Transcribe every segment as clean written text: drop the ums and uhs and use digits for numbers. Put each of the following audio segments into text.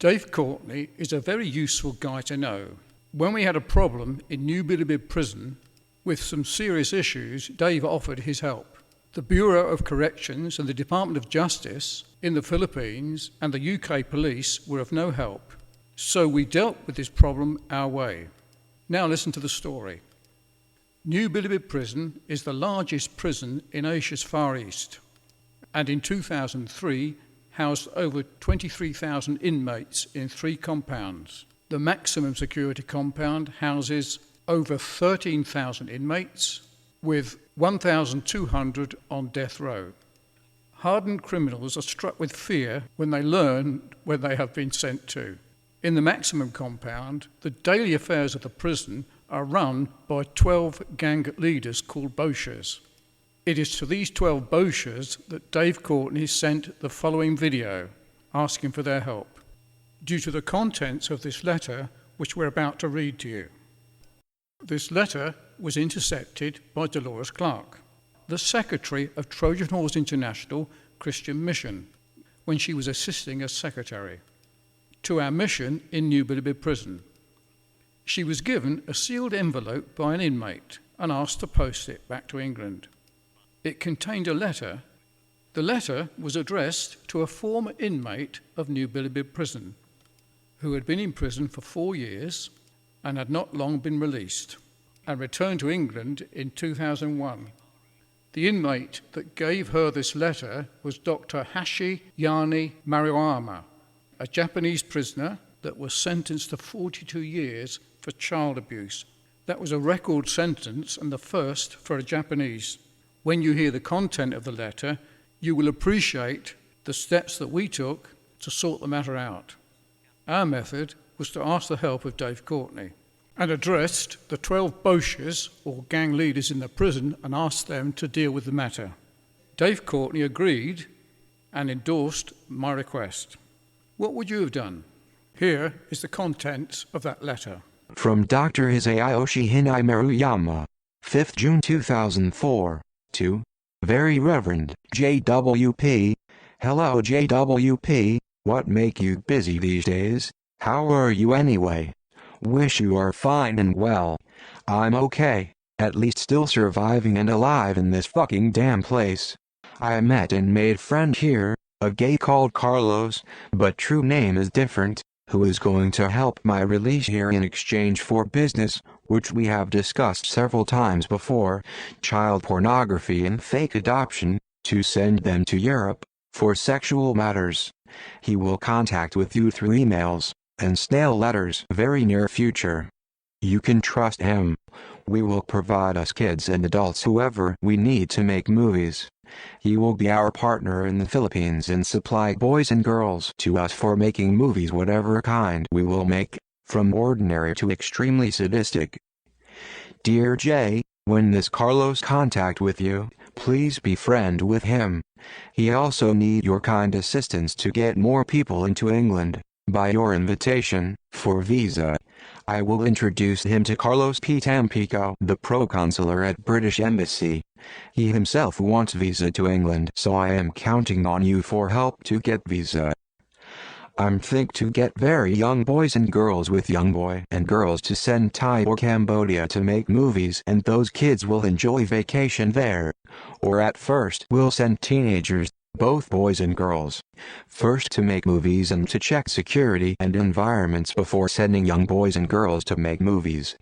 Dave Courtney is a very useful guy to know. When we had a problem in New Bilibid prison with some serious issues, Dave offered his help. The Bureau of Corrections and the Department of Justice in the Philippines and the UK police were of no help, so we dealt with this problem our way. Now listen to the story. New Bilibid prison is the largest prison in Asia's Far East, and in 2003 housed over 23,000 inmates in 3 compounds. The maximum security compound houses over 13,000 inmates, with 1,200 on death row. Hardened criminals are struck with fear when they learn where they have been sent to. In the maximum compound, the daily affairs of the prison are run by 12 gang leaders called boshers. It is to these 12 boshers that Dave Courtney sent the following video, asking for their help, due to the contents of this letter which we're about to read to you. This letter was intercepted by Dolores Clark, the secretary of Trojan Horse International Christian Mission, when she was assisting as secretary, to our mission in New Bilibid prison. She was given a sealed envelope by an inmate and asked to post it back to England. It contained a letter. The letter was addressed to a former inmate of New Bilibid prison, who had been in prison for 4 years and had not long been released, and returned to England in 2001. The inmate that gave her this letter was Dr. Hashi Yani Maruyama, a Japanese prisoner that was sentenced to 42 years for child abuse. That was a record sentence and the first for a Japanese. When you hear the content of the letter, you will appreciate the steps that we took to sort the matter out. Our method was to ask the help of Dave Courtney, and addressed the 12 boshers, or gang leaders in the prison, and asked them to deal with the matter. Dave Courtney agreed and endorsed my request. What would you have done? Here is the contents of that letter. From Dr. Hisayoshi Hinai Maruyama, 5th June 2004, to Very Reverend JWP. Hello JWP, what make you busy these days? How are you anyway? Wish you are fine and well. I'm okay, at least still surviving and alive in this fucking damn place. I met and made friend here, a gay called Carlos, but true name is different, who is going to help my release here in exchange for business, which we have discussed several times before, child pornography and fake adoption, to send them to Europe, for sexual matters. He will contact with you through emails and snail letters very near future. You can trust him. We will provide us kids and adults whoever we need to make movies. He will be our partner in the Philippines and supply boys and girls to us for making movies whatever kind we will make, from ordinary to extremely sadistic. Dear Jay, when this Carlos contact with you, please be friend with him. He also need your kind assistance to get more people into England, by your invitation, for visa. I will introduce him to Carlos P. Tampico, the proconsular at British Embassy. He himself wants visa to England, so I am counting on you for help to get visa. I'm think to get very young boys and girls with young boy and girls to send Thai or Cambodia to make movies, and those kids will enjoy vacation there. Or at first we'll send teenagers, both boys and girls, first to make movies and to check security and environments before sending young boys and girls to make movies.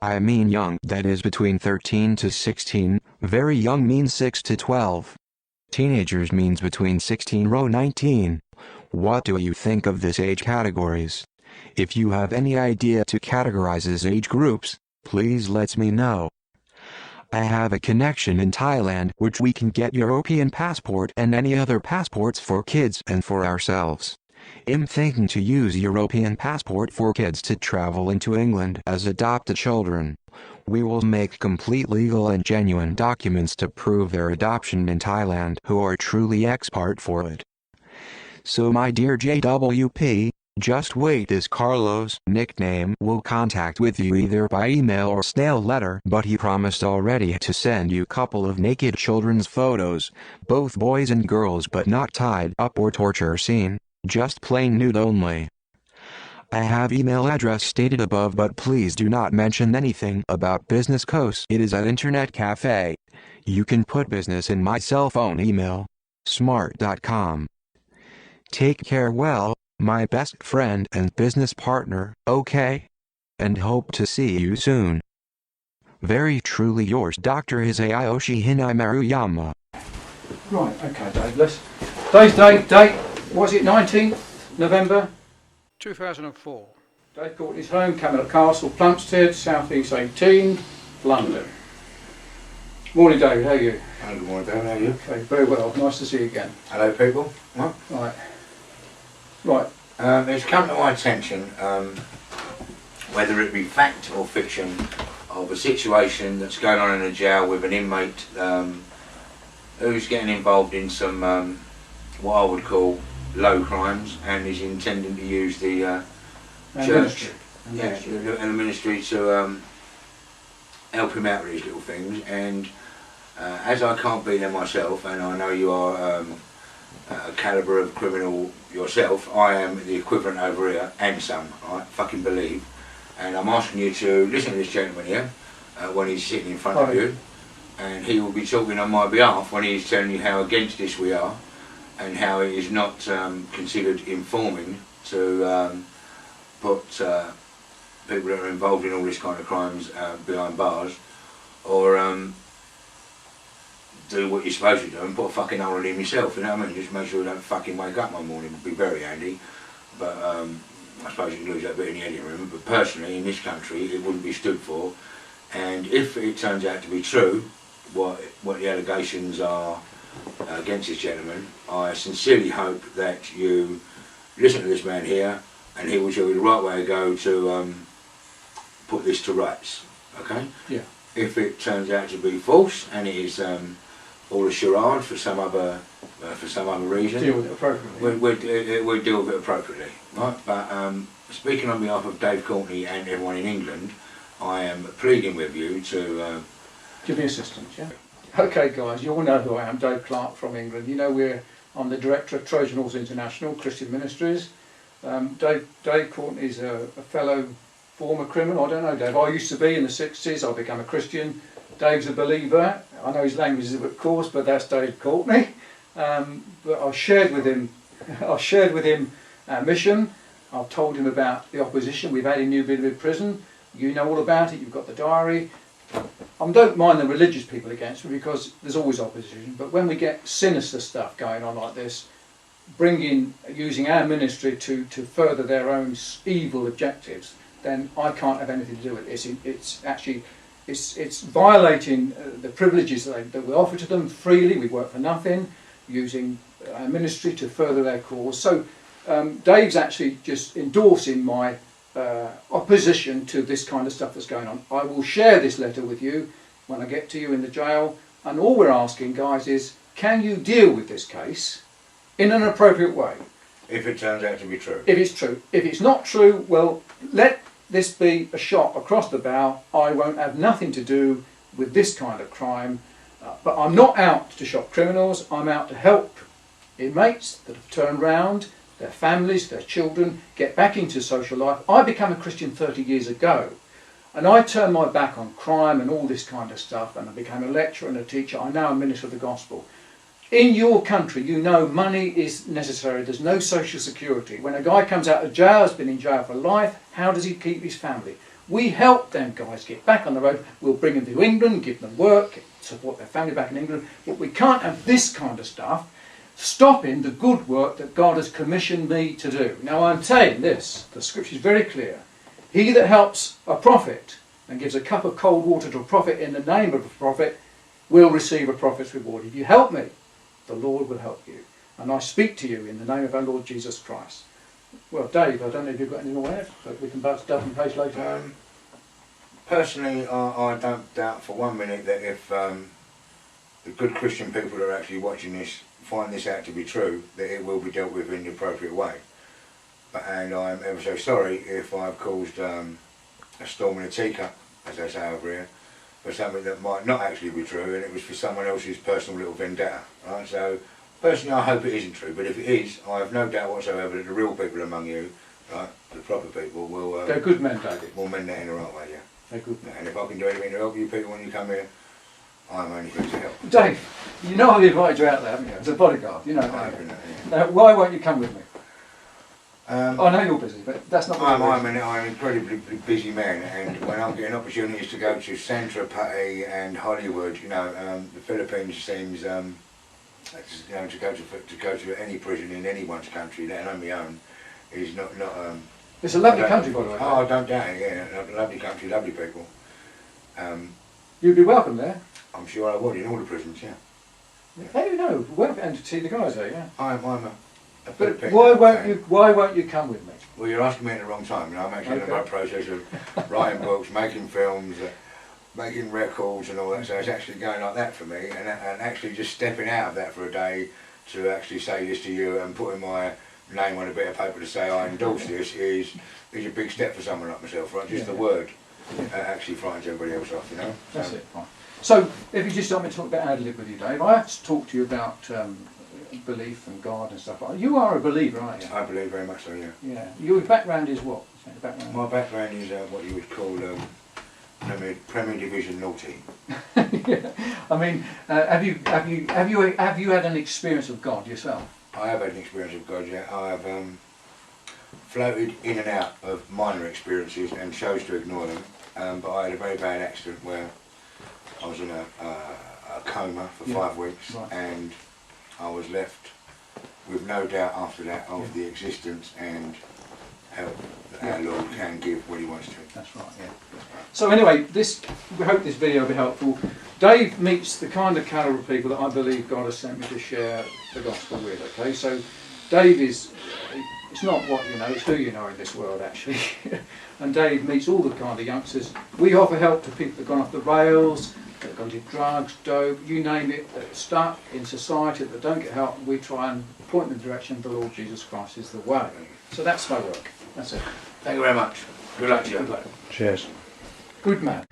I mean young, that is between 13 to 16, very young means 6 to 12. Teenagers means between 16 to 19. What do you think of this age categories? If you have any idea to categorize as age groups, please let me know. I have a connection in Thailand which we can get European passport and any other passports for kids and for ourselves. I'm thinking to use European passport for kids to travel into England as adopted children. We will make complete legal and genuine documents to prove their adoption in Thailand who are truly expert for it. So my dear JWP, just wait, this Carlos nickname will contact with you either by email or snail letter, but he promised already to send you couple of naked children's photos, both boys and girls, but not tied up or torture scene, just plain nude only. I have email address stated above, but please do not mention anything about business coast. It is an internet cafe. You can put business in my cell phone email. smart.com. Take care, well, my best friend and business partner, okay? And hope to see you soon. Very truly yours, Dr. Hisayoshi Hinai Maruyama. Right, okay, Dave, Today's date, was it 19th November 2004. Dave Courtney's home, Camelot Castle, Plumstead, South East 18, London. Morning, David, how are you? Good morning, David, how are you? Okay, very well, nice to see you again. Hello, people. What? Right. It's come to my attention, whether it be fact or fiction, of a situation that's going on in a jail with an inmate who's getting involved in some what I would call low crimes, and is intending to use the church and the ministry to help him out with these little things. And as I can't be there myself, and I know you are a calibre of criminal yourself, I am the equivalent over here, and some, I fucking believe. And I'm asking you to listen to this gentleman here when he's sitting in front of you, and he will be talking on my behalf when he's telling you how against this we are, and how it is not considered informing to put people that are involved in all this kind of crimes behind bars, or do what you're supposed to do and put a fucking hole in him yourself, you know what I mean? Just make sure you don't fucking wake up one morning, would be very handy. But I suppose you can lose that bit in the editing room, but personally in this country it wouldn't be stood for. And if it turns out to be true, what the allegations are against this gentleman, I sincerely hope that you listen to this man here, and he will show you the right way to go to put this to rights, okay? Yeah. If it turns out to be false, and it is all a charade for some other reason, Deal with it appropriately. we'll deal with it appropriately, right? But speaking on behalf of Dave Courtney and everyone in England, I am pleading with you to give me assistance, yeah? Okay, guys, you all know who I am, Dave Clark from England. You know I'm the director of Trojan Horse International Christian Ministries. Dave Courtney's a fellow former criminal. I don't know, Dave. I used to be in the 60s. I became a Christian. Dave's a believer. I know his language is a bit coarse, but that's Dave Courtney. But I shared with him our mission. I've told him about the opposition we've had in New Bilibid prison. You know all about it. You've got the diary. I don't mind the religious people against me, because there's always opposition. But when we get sinister stuff going on like this, using our ministry to further their own evil objectives, then I can't have anything to do with it. It's violating the privileges that we offer to them freely. We work for nothing, using our ministry to further their cause. So Dave's actually just endorsing my opposition to this kind of stuff that's going on. I will share this letter with you when I get to you in the jail, and all we're asking, guys, is can you deal with this case in an appropriate way? if it turns out to be true. If it's true. If it's not true, well, let this be a shot across the bow. I won't have nothing to do with this kind of crime, but I'm not out to shop criminals. I'm out to help inmates that have turned round, their families, their children, get back into social life. I became a Christian 30 years ago, and I turned my back on crime and all this kind of stuff, and I became a lecturer and a teacher. I'm now a minister of the gospel. In your country, you know money is necessary. There's no social security. When a guy comes out of jail, has been in jail for life, how does he keep his family? We help them guys get back on the road. We'll bring them to England, give them work, support their family back in England. But we can't have this kind of stuff stopping the good work that God has commissioned me to do. Now I'm saying this, the scripture is very clear. He that helps a prophet and gives a cup of cold water to a prophet in the name of a prophet will receive a prophet's reward. If you help me, the Lord will help you. And I speak to you in the name of our Lord Jesus Christ. Well, Dave, I don't know if you've got anything more to add, but we can bounce stuff and page later. Personally, I don't doubt for 1 minute that if the good Christian people that are actually watching this find this out to be true, that it will be dealt with in the appropriate way. And I'm ever so sorry if I've caused a storm in a teacup, as they say over here, for something that might not actually be true, and it was for someone else's personal little vendetta. Right? So, personally, I hope it isn't true, but if it is, I have no doubt whatsoever that the real people among you right, the proper people will They're good men, David. will mend that in the right way, yeah. They're good men. And if I can do anything to help you people when you come here, I'm only here to help. Dave, you know I've invited you out there, haven't you? As a bodyguard, you know that. I've been, Now, why won't you come with me? yeah. I know you're busy, but that's not what I'm an incredibly busy man, and when I'm getting opportunities to go to Santa Pate and Hollywood, you know, the Philippines seems, you know, to go to any prison in anyone's country, let alone my own, is not. It's a lovely country, by the way. Oh, don't doubt it. Yeah, lovely country, lovely people. You'd be welcome there. I'm sure I would in all the prisons. Yeah. Hey, no, welcome and to see the guys there. Yeah. I'm a But Filipino why won't you come with me? Well, you're asking me at the wrong time. You know, I'm actually in the process of writing books, making films, making records and all that. So it's actually going like that for me, and actually just stepping out of that for a day to actually say this to you and putting my name on a bit of paper to say I endorse this is a big step for someone like myself, right? Just the word actually frightens everybody else off, you know. That's it. Fine. So, if you just let me talk about ad-lib with you, Dave, I have to talk to you about belief and God and stuff like that. You are a believer, aren't you? I believe very much so, yeah. Yeah. Your background is what? My background is what you would call Premier Division naughty. Yeah. I mean, have you had an experience of God yourself? I have had an experience of God, yeah. I have floated in and out of minor experiences and chose to ignore them. But I had a very bad accident where I was in a coma for 5 weeks, and I was left with no doubt after that of the existence and help that our Lord can give when He wants to. That's right, yeah. So anyway, we hope this video will be helpful. Dave meets the kind of calibre of people that I believe God has sent me to share the gospel with, okay? So Dave is, it's not what you know, it's who you know in this world actually. And Dave meets all the kind of youngsters. We offer help to people that have gone off the rails, that have gone to drugs, dope, you name it, that are stuck in society, that don't get help. We try and point them in the direction of the Lord Jesus Christ is the way. So that's my work. That's it. Thank you very much. Good luck to you. Good luck. Cheers. Good man.